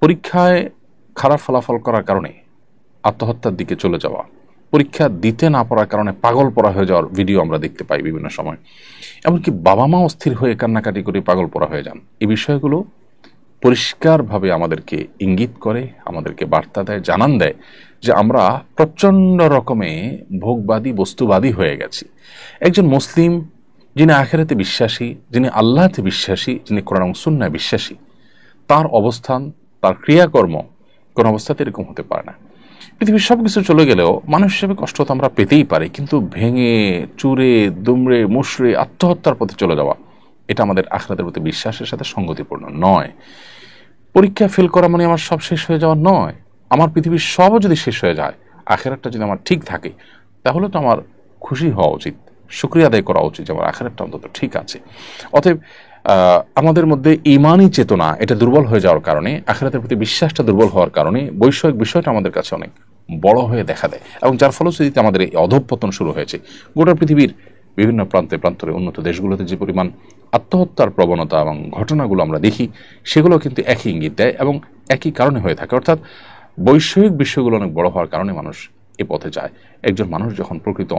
পরীক্ষায় খারাপ ফলাফল করার কারণে আত্মহত্যার দিকে চলে যাওয়া, পরীক্ষা দিতে না পারার কারণে পাগল পড়া হয়ে যাওয়ার ভিডিও আমরা দেখতে পাই বিভিন্ন সময়। এমনকি বাবা মা অস্থির হয়ে কান্নাকাটি করে পাগল পড়া হয়ে যান। এই বিষয়গুলো পরিষ্কারভাবে আমাদেরকে ইঙ্গিত করে, আমাদেরকে বার্তা দেয়, জানান দেয় যে আমরা প্রচণ্ড রকমে ভোগবাদী, বস্তুবাদী হয়ে গেছি। একজন মুসলিম যিনি আখিরাতে বিশ্বাসী, যিনি আল্লাহতে বিশ্বাসী, যিনি কোরআন এবং সুন্নাহয় বিশ্বাসী, তার অবস্থান, তার ক্রিয়াকর্ম কোন অবস্থাতে এরকম হতে পারে না। পৃথিবীর সব কিছু চলে গেলেও মানুষ হিসেবে কষ্ট তো আমরা পেতেই পারি, কিন্তু ভেঙে চুরে দুমড়ে মুশড়ে আত্মহত্যার পথে চলে যাওয়া, এটা আমাদের আখিরাতের প্রতি বিশ্বাসের সাথে সঙ্গতিপূর্ণ নয়। পরীক্ষা ফেল করা মানে আমার সব শেষ হয়ে যাওয়া নয়। আমার পৃথিবীর সবও যদি শেষ হয়ে যায়, আখিরাতটা যদি আমার ঠিক থাকে, তাহলে তো আমার খুশি হওয়া উচিত, শুকরিয়া আদায় করা উচিত যে আমার আখিরাতটা অন্তত ঠিক আছে। অতএব আমাদের মধ্যে ঈমানি চেতনা এটা দুর্বল হয়ে যাওয়ার কারণে, আখিরাতের প্রতি বিশ্বাসটা দুর্বল হওয়ার কারণে বৈষয়িক বিষয়টা আমাদের কাছে অনেক বড় হয়ে দেখা দেয়, এবং যার ফলশ্রুতিতে আমাদের এই অধঃপতন শুরু হয়েছে। গোটা পৃথিবীর বিভিন্ন প্রান্তে প্রান্তরে উন্নত দেশগুলোতে যে পরিমাণ আত্মহত্যার প্রবণতা এবং ঘটনাগুলো আমরা দেখি, সেগুলো কিন্তু একই ইঙ্গিত দেয় এবং একই কারণে হয়ে থাকে। অর্থাৎ বৈষয়িক বিষয়গুলো অনেক বড় হওয়ার কারণে মানুষ এ পথে যায়। একজন মানুষ যখন প্রকৃত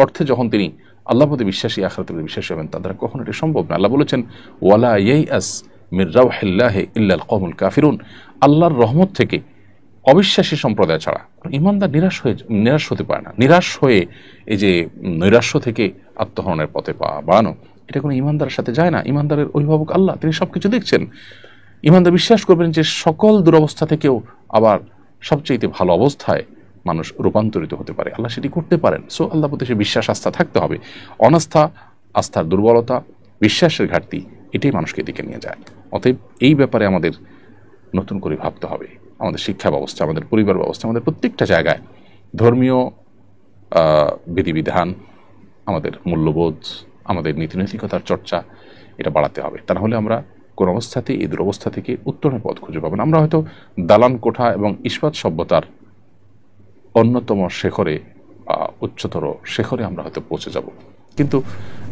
অর্থে যখন তিনি আল্লাহ প্রতি বিশ্বাসী, আখিরাতের প্রতি বিশ্বাসী হবেন, তার দ্বারা কখনো এটা সম্ভব না। আল্লাহ বলেছেন, ওয়ালা ইয়াইআস মির রাউহিল্লাহি ইল্লাল কওমুল কাফিরুন, আল্লাহর রহমত থেকে অবিশ্বাসী সম্প্রদায় ছাড়া ঈমানদার নিরাশ হতে পারে না। নিরাশ হয়ে এই যে নৈরাশ্য থেকে আত্মহরণের পথে পা বাড়ানো, এটা কোনো ঈমানদারের সাথে যায় না। ঈমানদারের অভিভাবক আল্লাহ, তিনি সবকিছু দেখছেন। ঈমানদার বিশ্বাস করবেন যে সকল দুরবস্থা থেকেও আবার সবচেয়ে ভালো অবস্থায় মানুষ রূপান্তরিত হতে পারে, আল্লাহ সেটি করতে পারেন। সো আল্লাহ প্রতি সে বিশ্বাস, আস্থা থাকতে হবে। অনাস্থা, আস্থার দুর্বলতা, বিশ্বাসের ঘাটতি, এটাই মানুষকে দিকে নিয়ে যায়। অতএব এই ব্যাপারে আমাদের নতুন করে ভাবতে হবে। আমাদের শিক্ষা ব্যবস্থা, আমাদের পরিবার ব্যবস্থা, আমাদের প্রত্যেকটা জায়গায় ধর্মীয় বিধিবিধান, আমাদের মূল্যবোধ, আমাদের নীতিনৈতিকতার চর্চা, এটা বাড়াতে হবে। তা নাহলে আমরা কোন অবস্থাতেই এই দুরবস্থা থেকে উত্তরণের পথ খুঁজে পাবো না। আমরা হয়তো দালান কোঠা এবং ইস্পাত সভ্যতার অন্যতম শেখরে, উচ্চতর শেখরে আমরা হয়তো পৌঁছে যাব, কিন্তু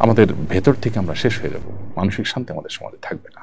আমাদের ভেতর থেকে আমরা শেষ হয়ে যাব। মানসিক শান্তি আমাদের সমাজে থাকবে না।